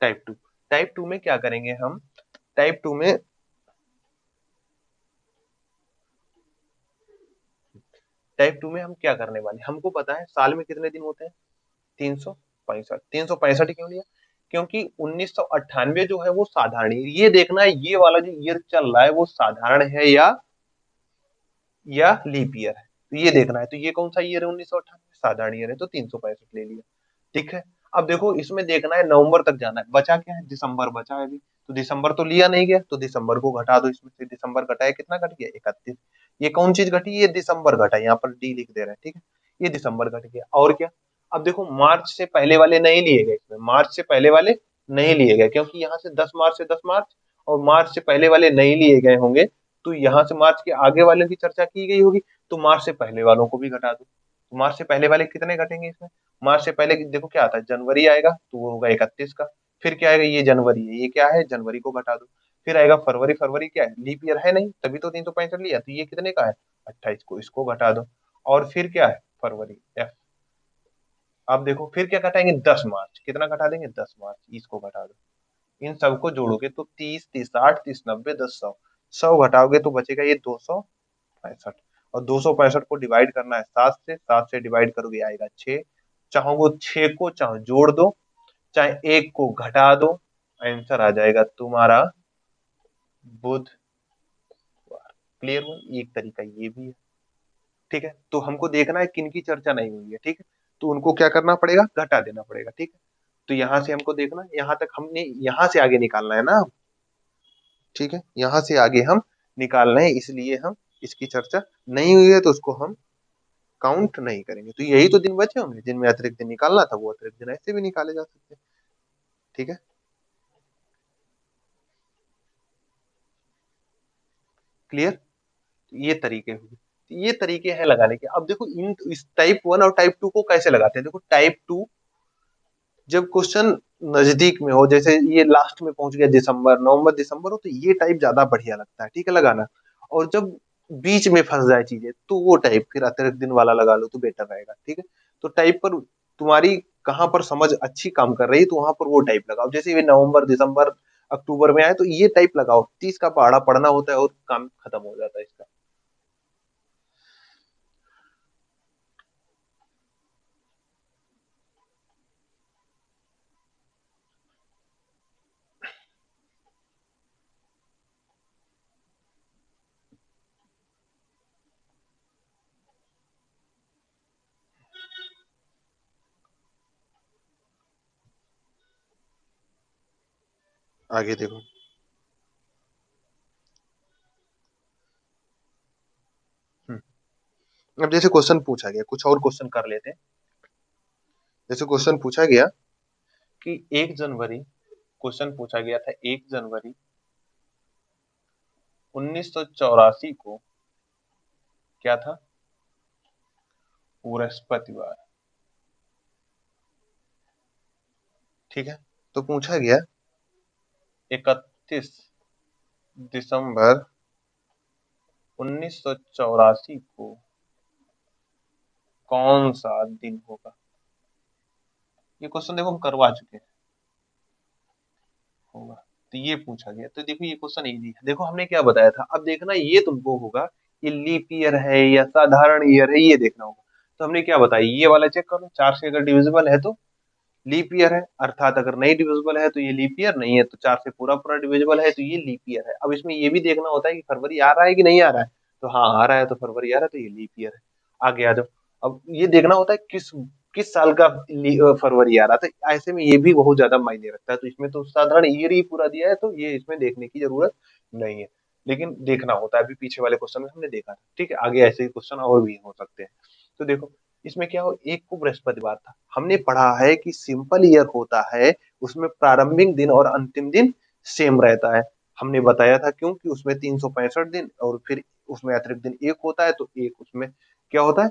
टाइप टू, टाइप टू में क्या करेंगे हम, टाइप टू में टाइप टू में हम क्या करने वाले, हमको पता है साल में कितने दिन होते हैं 365। 365 क्यों लिया, क्योंकि 1998 जो है वो साधारण है। ये देखना है ये वाला जो ईयर चल रहा है वो साधारण है या लीप ईयर है, तो ये देखना है। तो ये कौन सा ईयर है 1998, साधारण ईयर है, तो 365 ले लिया। ठीक है, अब देखो इसमें देखना है नवंबर तक जाना है, बचा क्या है दिसंबर बचा है अभी, तो दिसंबर तो लिया नहीं गया, तो दिसंबर को घटा दो इसमें से। दिसंबर घटाया कितना घट गया 31। ये कौन चीज घटी, ये दिसंबर घटा, यहाँ पर डी लिख दे रहे हैं। ठीक है, ये दिसंबर घट गया। और क्या, अब देखो मार्च से पहले वाले नहीं लिए गए इसमें, मार्च से पहले वाले नहीं लिए गए, क्योंकि यहाँ से 10 मार्च से 10 मार्च, और मार्च से पहले वाले नहीं लिए गए होंगे, तो यहाँ से मार्च के आगे वाले की चर्चा की गई होगी, तो मार्च से पहले वालों को भी घटा दो। तो मार्च से पहले वाले कितने घटेंगे इसमें, मार्च से पहले देखो क्या आता है, जनवरी आएगा तो वो होगा 31 का। फिर क्या आएगा, ये जनवरी है, ये क्या है जनवरी को घटा दो। फिर आएगा फरवरी, फरवरी क्या है लीप ईयर है नहीं, तभी तो 365 लिया, तो ये कितने का है 28 को, इसको घटा दो। और फिर क्या है फरवरी एफ। अब देखो फिर क्या घटाएंगे 10 मार्च, कितना घटा देंगे 10 मार्च, इसको घटा दो। इन सबको जोड़ोगे तो 30 30 60 30 90 10 100, 100 घटाओगे तो बचेगा ये 265। और 265 को डिवाइड करना है 7 से, 7 से डिवाइड करोगे आएगा 6। चाहो वो 6 को चाहो जोड़ दो, चाहे एक को घटा दो, आंसर आ जाएगा तुम्हारा बुधवार। क्लियर हुआ, एक तरीका ये भी है। ठीक है, तो हमको देखना है किन की चर्चा नहीं हुई है। ठीक है, तो उनको क्या करना पड़ेगा, घटा देना पड़ेगा। ठीक है, तो यहां से हमको देखना है, यहां तक हमने यहां से आगे निकालना है ना। ठीक है, यहां से आगे हम निकाल रहे हैं, इसलिए हम इसकी चर्चा नहीं हुई है तो उसको हम काउंट नहीं करेंगे। तो यही तो दिन बचे होंगे जिनमें अतिरिक्त दिन निकालना था, वो अतिरिक्त दिन ऐसे भी निकाले जा सकते हैं। ठीक है, क्लियर, ये तरीके हुए। ये तरीके हैं लगाने के। अब देखो इन इस टाइप वन और टाइप टू को कैसे लगाते हैं, देखो टाइप टू जब क्वेश्चन नजदीक में हो, जैसे ये लास्ट में पहुंच गया दिसंबर नवंबर दिसंबर हो, तो ये टाइप ज्यादा बढ़िया लगता है। ठीक है, लगाना। और जब बीच में फंस जाए चीजें, तो वो टाइप फिर अतिरिक्त दिन वाला लगा लो तो बेटर रहेगा। ठीक है, तो टाइप पर तुम्हारी कहाँ पर समझ अच्छी काम कर रही है तो वहां पर वो टाइप लगाओ। जैसे ये नवंबर दिसंबर अक्टूबर में आए तो ये टाइप लगाओ, 30 का पहाड़ा पढ़ना होता है और काम खत्म हो जाता है इसका। आगे देखो, अब जैसे क्वेश्चन पूछा गया, कुछ और क्वेश्चन कर लेते हैं। जैसे क्वेश्चन पूछा गया कि 1 जनवरी, क्वेश्चन पूछा गया था 1 जनवरी 1984 को क्या था? बृहस्पतिवार। ठीक है, तो पूछा गया 31 दिसंबर 1984 को कौन सा दिन होगा? ये क्वेश्चन देखो हम करवा चुके हैं, होगा। तो ये पूछा गया, तो देखो ये क्वेश्चन इजी है। देखो हमने क्या बताया था, अब देखना ये तुमको होगा ये लीप ईयर है या साधारण ईयर है, ये देखना होगा। तो हमने क्या बताया, ये वाला चेक करो, 4 से अगर डिविजिबल है तो लीप ईयर है, अर्थात अगर नहीं डिविजिबल है तो ये लीप ईयर नहीं है, तो 4 से पूरा पूरा डिविजिबल है तो ये लीप ईयर है। अब इसमें ये भी देखना होता है कि फरवरी आ रहा है कि नहीं आ रहा है, तो हाँ आ रहा है तो फरवरी आ रहा है तो ये लीप ईयर है। आगे आ जाओ। अब ये देखना होता है किस किस साल का फरवरी आ रहा था, ऐसे में ये भी बहुत ज्यादा मायने रखता है। तो इसमें तो साधारण ईयर ही पूरा दिया है तो ये इसमें देखने की जरूरत नहीं है, लेकिन देखना होता है। अभी पीछे वाले क्वेश्चन में हमने देखा था, ठीक है। आगे ऐसे ही क्वेश्चन और भी हो सकते हैं। तो देखो इसमें क्या हो, एक को बृहस्पतिवार था, हमने पढ़ा है कि सिंपल ईयर होता है उसमें प्रारंभिक दिन और अंतिम दिन सेम रहता है। हमने बताया था क्योंकि उसमें 365 दिन और फिर उसमें अतिरिक्त दिन एक होता है, तो एक उसमें क्या होता है,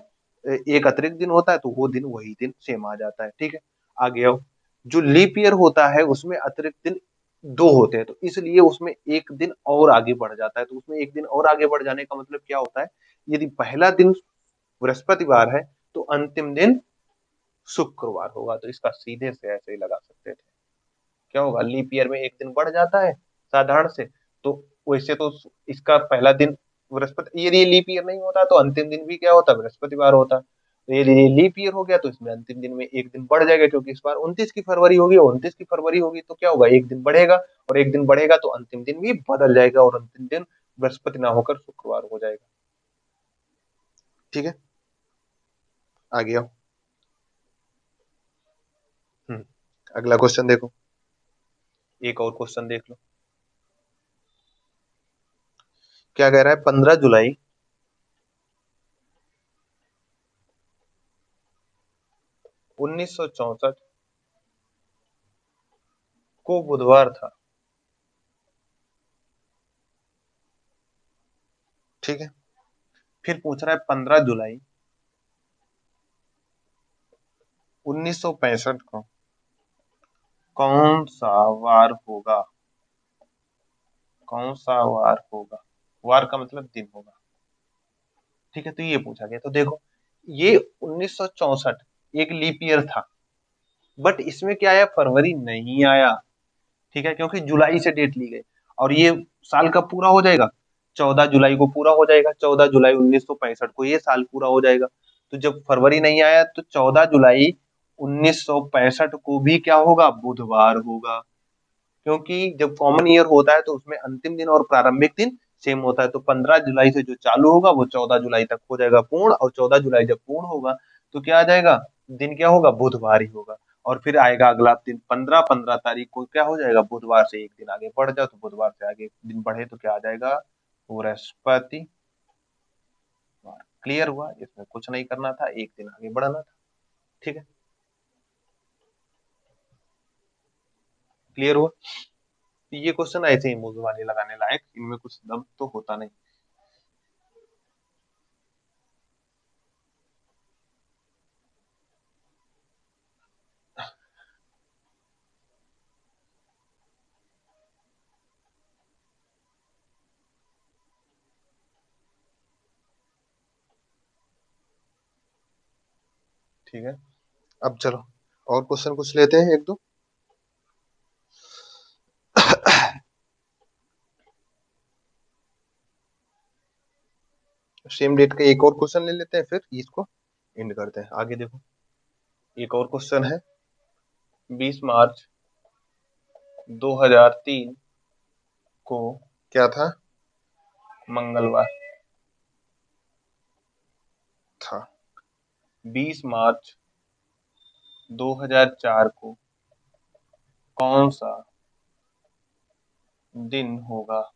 एक अतिरिक्त दिन होता है तो वो दिन वही दिन सेम आ जाता है। ठीक है, आगे आओ। जो लीप ईयर होता है उसमें अतिरिक्त दिन दो होते हैं, तो इसलिए उसमें एक दिन और आगे बढ़ जाता है। तो उसमें एक दिन और आगे बढ़ जाने का मतलब क्या होता है, यदि पहला दिन बृहस्पतिवार है तो अंतिम दिन शुक्रवार होगा। तो इसका सीधे से ऐसे ही लगा सकते थे, क्या होगा, लीप ईयर में एक दिन बढ़ जाता है साधारण से, तो वैसे तो इसका पहला दिन बृहस्पति, यदि ये लीप ईयर नहीं होता तो अंतिम दिन भी क्या होता, बृहस्पतिवार होता। तो यदि ये लीप ईयर हो गया तो इसमें अंतिम दिन में एक दिन बढ़ जाएगा, क्योंकि इस बार 29 की फरवरी होगी, 29 की फरवरी होगी तो क्या होगा, एक दिन बढ़ेगा, और एक दिन बढ़ेगा तो अंतिम दिन भी बदल जाएगा और अंतिम दिन बृहस्पति ना होकर शुक्रवार हो जाएगा। ठीक है, आ गया। अगला क्वेश्चन देखो, एक और क्वेश्चन देख लो। क्या कह रहा है, 15 जुलाई 1964 को बुधवार था। ठीक है, फिर पूछ रहा है 15 जुलाई 1965 को कौन सा वार होगा? कौन सा वार होगा? वार का मतलब दिन होगा। ठीक है, तो ये पूछा गया। तो देखो ये 1964 एक लीप ईयर था, बट इसमें क्या आया, फरवरी नहीं आया। ठीक है, क्योंकि जुलाई से डेट ली गई, और ये साल का पूरा हो जाएगा, 14 जुलाई को पूरा हो जाएगा, 14 जुलाई 1965 को ये साल पूरा हो जाएगा। तो जब फरवरी नहीं आया तो 14 जुलाई 1965 को भी क्या होगा, बुधवार होगा। क्योंकि जब कॉमन ईयर होता है तो उसमें अंतिम दिन और प्रारंभिक दिन सेम होता है। तो 15 जुलाई से जो चालू होगा वो 14 जुलाई तक हो जाएगा पूर्ण, और 14 जुलाई जब पूर्ण होगा तो क्या आ जाएगा, दिन क्या होगा, बुधवार ही होगा। और फिर आएगा अगला दिन 15 तारीख को क्या हो जाएगा, बुधवार से एक दिन आगे बढ़ जाओ तो बुधवार से आगे दिन बढ़े तो क्या आ जाएगा, बृहस्पतिवार। क्लियर हुआ, इसमें कुछ नहीं करना था, एक दिन आगे बढ़ना था। ठीक है, क्लियर हुआ। तो ये क्वेश्चन ऐसे ही मुंह जुबानी लगाने लायक, इनमें कुछ दम तो होता नहीं। ठीक है, अब चलो और क्वेश्चन कुछ लेते हैं, एक दो। सेम डेट का एक और क्वेश्चन ले लेते हैं, फिर इसको एंड करते हैं। आगे देखो, एक और क्वेश्चन है, 20 मार्च 2003 को क्या था, मंगलवार था। 20 मार्च 2004 को कौन सा दिन होगा,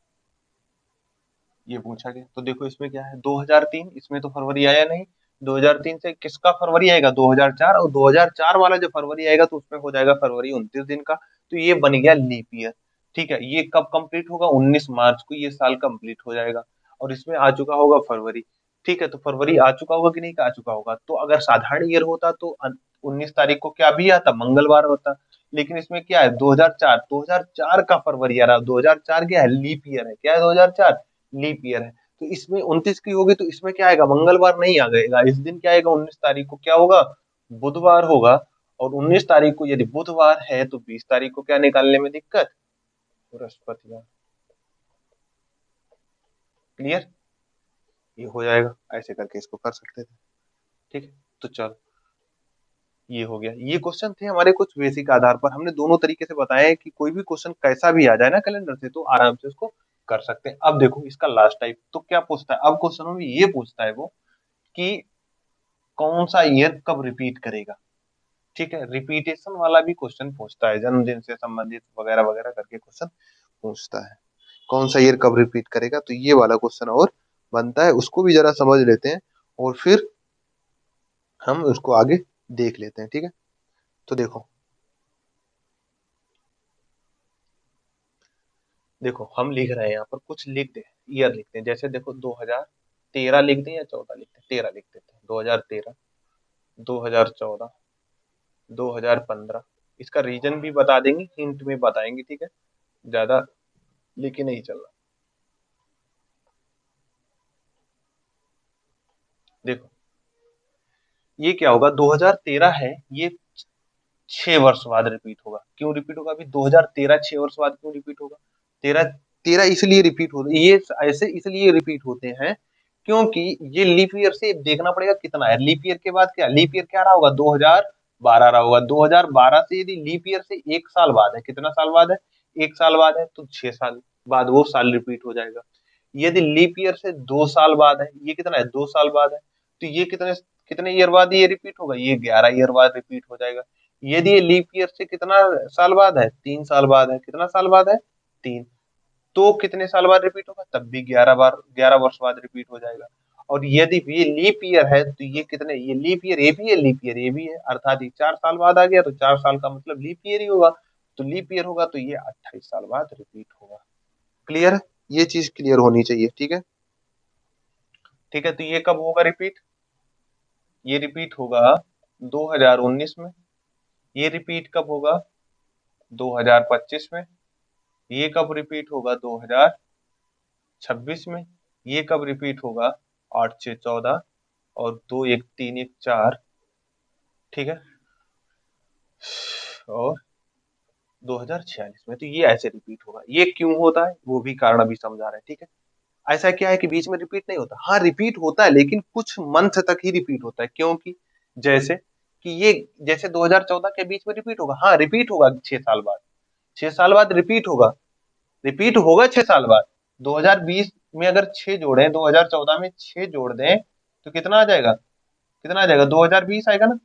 ये पूछा गया। तो देखो इसमें क्या है, 2003, इसमें तो फरवरी आया नहीं, 2003 से किसका फरवरी आएगा, 2004, और 2004 वाला जो फरवरी आएगा तो उसमें हो जाएगा फरवरी 29 दिन का, तो ये बन गया लीप ईयर। ठीक है, ये कब कंप्लीट होगा, 19 मार्च को ये साल कंप्लीट हो जाएगा, और इसमें आ चुका होगा फरवरी। ठीक है, तो फरवरी आ चुका होगा कि नहीं आ चुका होगा, तो अगर साधारण ईयर होता तो 19 तारीख को क्या भी आता, मंगलवार होता। लेकिन इसमें क्या है, 2004, 2004 का फरवरी आ रहा है, 2004 क्या है, लीप ईयर है, क्या है 2004, लीप ईयर है। तो इसमें 29 की होगी तो इसमें क्या आएगा, मंगलवार नहीं आ गएगा, इस दिन क्या आएगा, 19 तारीख को क्या होगा, बुधवार होगा। और 19 तारीख को यदि बुधवार है तो 20 तारीख को क्या निकालने में दिक्कत, बृहस्पतिवार। क्लियर, ये हो जाएगा, ऐसे करके इसको कर सकते थे। ठीक है, तो चलो ये हो गया, ये क्वेश्चन थे हमारे कुछ बेसिक आधार पर, हमने दोनों तरीके से बताया है कि कोई भी क्वेश्चन कैसा भी आ जाए ना कैलेंडर से तो आराम से उसको कर सकते हैं। अब देखो इसका लास्ट टाइप तो क्या पूछता है, अब क्वेश्चनों में ये पूछता है वो कि कौन सा ईयर कब रिपीट करेगा। ठीक है, रिपीटेशन वाला भी क्वेश्चन पूछता है, जन्मदिन से संबंधित वगैरह वगैरह करके क्वेश्चन पूछता है, कौन सा ईयर कब रिपीट करेगा, तो ये वाला क्वेश्चन और बनता है, उसको भी जरा समझ लेते हैं और फिर हम उसको आगे देख लेते हैं। ठीक है, तो देखो देखो हम लिख रहे हैं यहाँ पर, कुछ लिख दे, ईयर लिखते हैं, जैसे देखो 2013 लिख दें या 14 लिख दें, 13 लिख देते हैं, 2013, 2014, 2015, इसका रीजन भी बता देंगे, हिंट में बताएंगे। ठीक है, ज्यादा लेके नहीं चलना। देखो ये क्या होगा, 2013 है ये 6 वर्ष बाद रिपीट होगा, क्यों रिपीट होगा, अभी 2013 6 वर्ष बाद क्यों रिपीट होगा, तेरह, तेरह इसलिए रिपीट होते, ये ऐसे इसलिए रिपीट होते हैं क्योंकि ये लीप ईयर से देखना पड़ेगा कितना है, लीप ईयर के बाद क्या, लीप ईयर क्या रहा होगा, 2012 रहा होगा, 2012 से यदि लीप ईयर से एक साल बाद है, कितना साल बाद है, एक साल बाद है, तो 6 साल बाद वो साल रिपीट हो जाएगा। यदि लीप ईयर से 2 साल बाद है, ये कितना है, 2 साल बाद है, तो ये कितने कितने ईयर बाद ये रिपीट होगा, ये 11 ईयर बाद रिपीट हो जाएगा। यदि ये लीप ईयर से कितना साल बाद है, 3 साल बाद है, कितना साल बाद है, तीन, तो कितने साल बाद रिपीट होगा, तब भी 11 बार, 11 वर्ष बाद रिपीट हो जाएगा। और यदि ये लीप ईयर है तो ये कितने, ये लीप ईयर ये भी है, लीप ईयर ये भी है, अर्थात ये 4 साल बाद आ गया तो 4 साल का मतलब लीप ईयर ही होगा, तो लीप ईयर होगा तो ये 28 साल बाद रिपीट होगा। क्लियर है, ये चीज क्लियर होनी चाहिए। ठीक है, ठीक है, तो ये कब होगा रिपीट, ये रिपीट होगा 2019 में, ये रिपीट कब होगा, 2025 में, ये कब रिपीट होगा, 2026 में, ये कब रिपीट होगा, 8 6 14, और 2 1 3 1 4। ठीक है, और 2046 में, तो ये ऐसे रिपीट होगा, ये क्यों होता है वो भी कारण अभी समझा रहे हैं। ठीक है, ऐसा क्या है कि बीच में रिपीट नहीं होता, हाँ रिपीट होता है लेकिन कुछ मंथ तक ही रिपीट होता है, क्योंकि जैसे कि ये, जैसे 2014 के बीच में रिपीट होगा, हाँ रिपीट होगा 6 साल बाद, 6 साल बाद रिपीट होगा, रिपीट होगा 6 साल बाद। 2020 में अगर 6 जोड़े, 2014 में 6 जोड़ दें तो कितना आ जाएगा, कितना आ जाएगा, 2020 आएगा ना।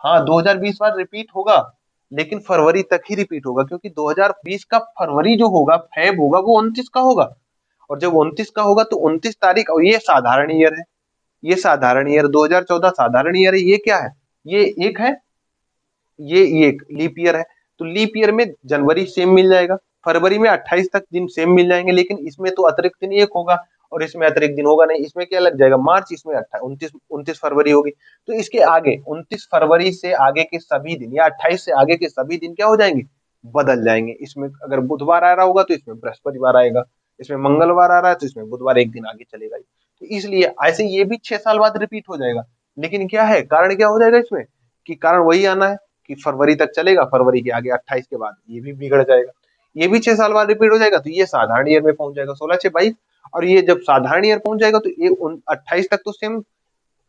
हाँ 2020 बाद रिपीट होगा लेकिन फरवरी तक ही रिपीट होगा, क्योंकि 2020 का फरवरी जो होगा, फेब होगा, वो 29 का होगा, और जब 29 का होगा तो 29 तारीख, और ये साधारण ईयर है, ये साधारण ईयर, 2014 साधारण ईयर है, ये क्या है, ये एक है, ये एक लीप ईयर है। तो लीप ईयर में जनवरी सेम मिल जाएगा, फरवरी में 28 तक दिन सेम मिल जाएंगे, लेकिन इसमें तो अतिरिक्त दिन एक होगा और इसमें अतिरिक्त दिन होगा नहीं, इसमें क्या लग जाएगा, मार्च, इसमें 29 29 फरवरी होगी, तो इसके आगे 29 फरवरी से आगे के सभी दिन या 28 से आगे के सभी दिन क्या हो जाएंगे, बदल जाएंगे। इसमें अगर बुधवार आ रहा होगा तो इसमें बृहस्पतिवार आएगा, इसमें मंगलवार आ रहा है तो इसमें बुधवार एक दिन आगे चलेगा। तो इसलिए ऐसे ये भी 6 साल बाद रिपीट हो जाएगा, लेकिन क्या है, कारण क्या हो जाएगा इसमें, कि कारण वही आना है कि फरवरी तक चलेगा, फरवरी के आगे 28 के बाद ये भी बिगड़ जाएगा, ये भी 6 साल बाद रिपीट हो जाएगा, तो ये साधारण ईयर में पहुंच जाएगा 16 6 22। और ये जब साधारण ईयर पहुंच जाएगा तो ये 28 तक तो सेम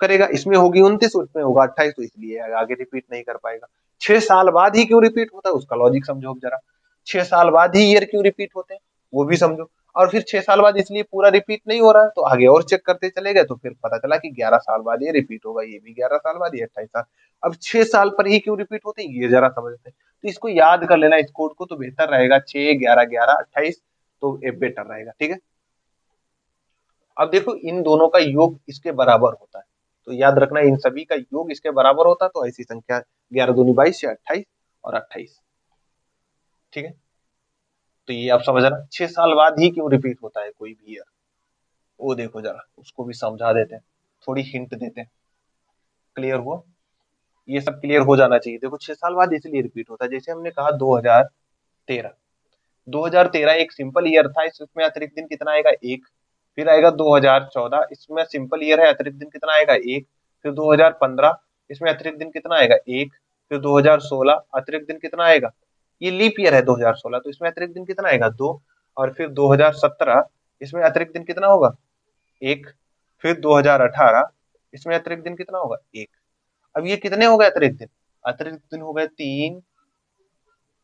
करेगा, इसमें होगी 29, उसमें होगा 28, तो इसलिए आगे रिपीट नहीं कर पाएगा। 6 साल बाद ही क्यों रिपीट होता है उसका लॉजिक समझो जरा, 6 साल बाद ही ईयर क्यों रिपीट होते हैं वो भी समझो। और फिर 6 साल बाद इसलिए पूरा रिपीट नहीं हो रहा है तो आगे और चेक करते चले गए तो फिर पता चला कि 11 साल बाद ये रिपीट होगा, ये भी 11 साल बाद, ये 28 साल। अब 6 साल पर ही क्यों रिपीट होते हैं ये जरा समझते हैं, तो इसको याद कर लेना इस कोड को, तो बेहतर रहेगा, 6 11 11 28, तो ये बेटर रहेगा। ठीक है, अब देखो इन दोनों का योग इसके बराबर होता है, तो याद रखना इन सभी का योग इसके बराबर होता, तो ऐसी संख्या 11 दूनी 22 या 28 और 28। ठीक है, तो ये आप समझना 6 साल बाद ही क्यों रिपीट होता है कोई भी ईयर, वो देखो जरा, उसको भी समझा देते हैं, थोड़ी हिंट देते हैं। क्लियर हुआ? ये सब क्लियर हो जाना चाहिए। देखो 6 साल बाद इसलिए रिपीट होता है, जैसे हमने कहा 2013, 2013 एक सिंपल ईयर था, इसमें अतिरिक्त दिन कितना आएगा? एक। फिर आएगा 2014, इसमें सिंपल ईयर है, अतिरिक्त दिन कितना आएगा? एक। फिर 2015, इसमें अतिरिक्त दिन कितना आएगा? एक। फिर 2016 अतिरिक्त दिन कितना आएगा? ये लीप ईयर है 2016, तो इसमें अतिरिक्त दिन कितना आएगा? दो। और फिर 2017, इसमें अतिरिक्त दिन कितना होगा? एक। फिर 2018, इसमें अतिरिक्त दिन कितना होगा? एक। अब ये कितने हो गए अतिरिक्त दिन? अतिरिक्त दिन हो गए तीन,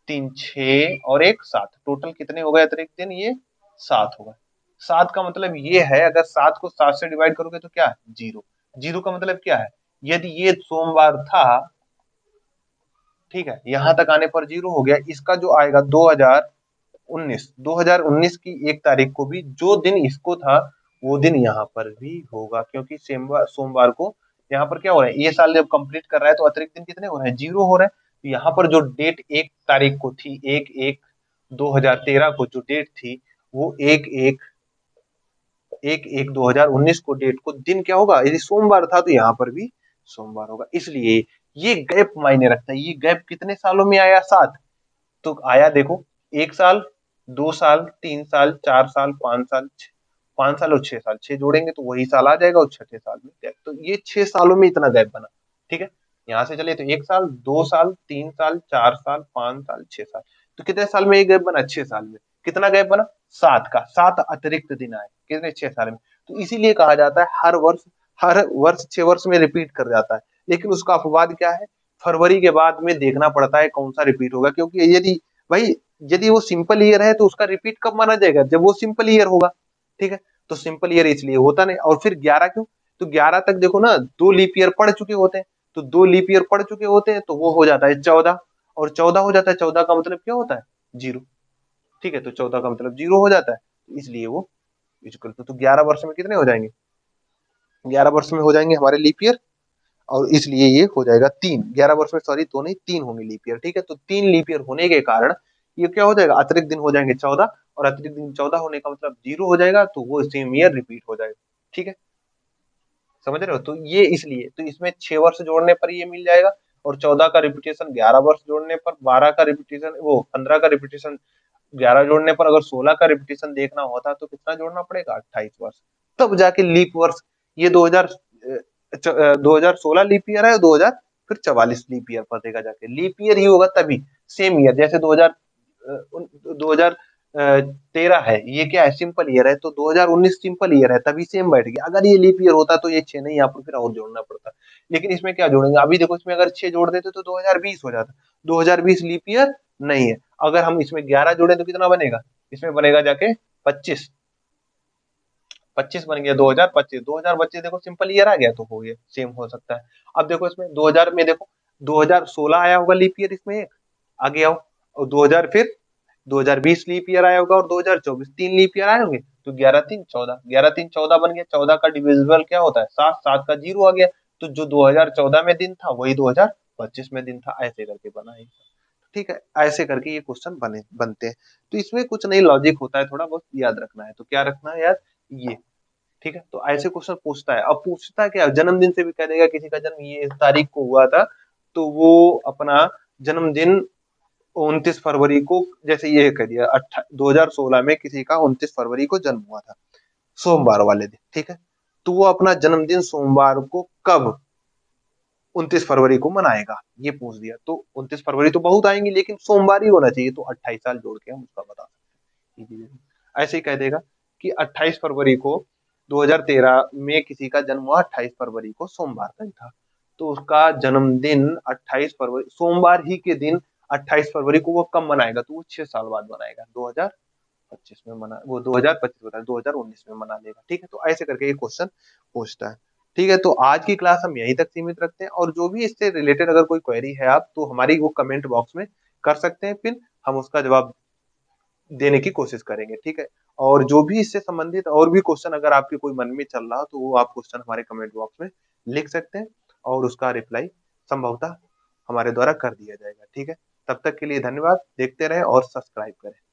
तीन छह और एक सात, टोटल कितने हो गए अतिरिक्त दिन? ये 7 हो गए। 7 का मतलब ये है, अगर 7 को 7 से डिवाइड करोगे तो क्या है? जीरो। जीरो का मतलब क्या है? यदि ये सोमवार था, ठीक है, यहां तक आने पर जीरो हो गया, इसका जो आएगा 2019, 2019 की 1 तारीख को भी जो दिन इसको था वो दिन यहाँ पर भी होगा, क्योंकि सोमवार सोमवार को यहाँ पर क्या हो रहा है? ये साल जब कंप्लीट कर रहा है तो अतिरिक्त दिन कितने हो रहे हैं? जीरो हो रहे हैं। तो यहाँ पर जो डेट 1 तारीख को थी, 1/1/2013 को जो डेट थी, वो 1/1/2019 को डेट को दिन क्या होगा? यदि सोमवार था तो यहाँ पर भी सोमवार होगा। इसलिए ये गैप मायने रखता है। ये गैप कितने सालों में आया? 7। तो आया देखो, 1 साल, 2 साल, 3 साल, 4 साल, 5 साल, 5 साल और 6 साल, 6 जोड़ेंगे तो वही साल आ जाएगा, और छठे साल में गैप। तो ये 6 सालों में इतना गैप बना। ठीक है, यहाँ से चले तो 1 साल, 2 साल, 3 साल, 4 साल, 5 साल, 6 साल, तो कितने साल में ये गैप बना? 6 साल में। कितना गैप बना? 7 का। 7 अतिरिक्त दिन आए कितने? 6 साल में। तो इसीलिए कहा जाता है हर वर्ष 6 वर्ष में रिपीट कर जाता है। लेकिन उसका अपवाद क्या है? फरवरी के बाद में देखना पड़ता है कौन सा रिपीट होगा, क्योंकि यदि भाई यदि वो सिंपल ईयर है तो उसका रिपीट कब माना जाएगा? जब वो सिंपल ईयर होगा। ठीक है, तो सिंपल ईयर इसलिए होता नहीं। और फिर 11 क्यों? तो 11 तक देखो ना, 2 लीप ईयर पढ़ चुके होते हैं, तो 2 लीप ईयर पढ़ चुके होते हैं, तो वो हो जाता है 14, और 14 हो जाता है, 14 का मतलब क्या होता है? जीरो। ठीक है, तो 14 का मतलब जीरो हो जाता है, इसलिए वो इक्वल तो 11 वर्ष में कितने हो जाएंगे? 11 वर्ष में हो जाएंगे हमारे लीप ईयर, और इसलिए ये हो जाएगा 3। 11 वर्ष में, सॉरी, तो नहीं, 3 होंगे लीप ईयर। ठीक है, तो 3 लीप ईयर होने के कारण ये क्या हो जाएगा? अतिरिक्त दिन हो जाएंगे 14, और अतिरिक्त दिन 14 होने का मतलब जीरो हो जाएगा, तो वो सेम ईयर रिपीट हो जाएगा। ठीक है, समझ रहे हो? तो ये इसलिए, तो इसमें 6 वर्ष जोड़ने पर ये मिल जाएगा, और 14 का रिपीटेशन 11 वर्ष जोड़ने पर, 12 का रिपीटेशन, वो 15 का रिपीटेशन 11 जोड़ने पर, अगर 16 का रिपीटेशन देखना होता तो कितना जोड़ना पड़ेगा? 28 वर्ष, तब जाके लीप वर्ष। ये 2016 लीप ईयर है, 2000 फिर 44 लीप ईयर पड़ेगा जाके, लीप ईयर ही होगा तभी। सेम ईयर, जैसे 2013 है, ये क्या है? सिंपल ईयर है, तो 2019 सिंपल ईयर है, तभी सेम बैठ गया। अगर ये लीप ईयर होता तो ये 6 नहीं, यहाँ पर फिर और जोड़ना पड़ता। लेकिन इसमें क्या जोड़ेंगे? अभी देखो, इसमें अगर 6 जोड़ देते तो 2020 हो जाता। 2020 लीप ईयर नहीं है। अगर हम इसमें 11 जोड़े तो कितना बनेगा? इसमें बनेगा जाके 25। 25 बन गया, 2025। 2025 देखो सिंपल ईयर आ गया तो हो गया, सेम हो सकता है। अब देखो इसमें 2000 में देखो, 2016 आया होगा लीप ईयर, इसमें एक आ गया हो, और 2000 फिर 2020 लीप ईयर आया होगा, और 2024 3 लीप ईयर आए होंगे, तो 11 3 14, 11 3 14 बन गया। 14 का डिविजिबल क्या होता है? 7, 7 का जीरो आ गया, तो जो 2014 में दिन था वही 2025 में दिन था, ऐसे करके बना है। ठीक है, ऐसे करके ये क्वेश्चन बनते हैं। तो इसमें कुछ नहीं, लॉजिक होता है, थोड़ा बहुत याद रखना है। तो क्या रखना है याद? ये। ठीक है, तो ऐसे क्वेश्चन पूछता है। अब पूछता क्या? जन्मदिन से भी कह देगा किसी का जन्म ये इस तारीख को हुआ था, तो वो अपना जन्मदिन 29 फरवरी को, जैसे ये कह दिया 2016 में किसी का 29 फरवरी को जन्म हुआ था, सोमवार वाले दिन। ठीक है, तो वो अपना जन्मदिन सोमवार को कब 29 फरवरी को मनाएगा, ये पूछ दिया। तो 29 फरवरी तो बहुत आएंगी, लेकिन सोमवार ही होना चाहिए, तो 28 साल जोड़ के हम उसका बता सकते हैं। ऐसे ही कह देगा कि 28 फरवरी को 2013 में किसी का जन्म हुआ, 28 फरवरी को सोमवार का ही था, तो उसका जन्मदिन 28 फरवरी, सोमवार ही के दिन 28 फरवरी को वो कब मनाएगा? तो वो 6 साल बाद मनाएगा, 2025 में मना, वो 2025 बता, 2019 में मना लेगा। ठीक है, तो ऐसे करके ये क्वेश्चन पूछता है। ठीक है, तो आज की क्लास हम यहीं तक सीमित रखते हैं, और जो भी इससे रिलेटेड अगर कोई क्वेरी है आप, तो हमारी वो कमेंट बॉक्स में कर सकते हैं, फिर हम उसका जवाब देने की कोशिश करेंगे। ठीक है, और जो भी इससे संबंधित और भी क्वेश्चन अगर आपके कोई मन में चल रहा हो, तो वो आप क्वेश्चन हमारे कमेंट बॉक्स में लिख सकते हैं और उसका रिप्लाई संभवतः हमारे द्वारा कर दिया जाएगा। ठीक है, तब तक के लिए धन्यवाद। देखते रहें और सब्सक्राइब करें।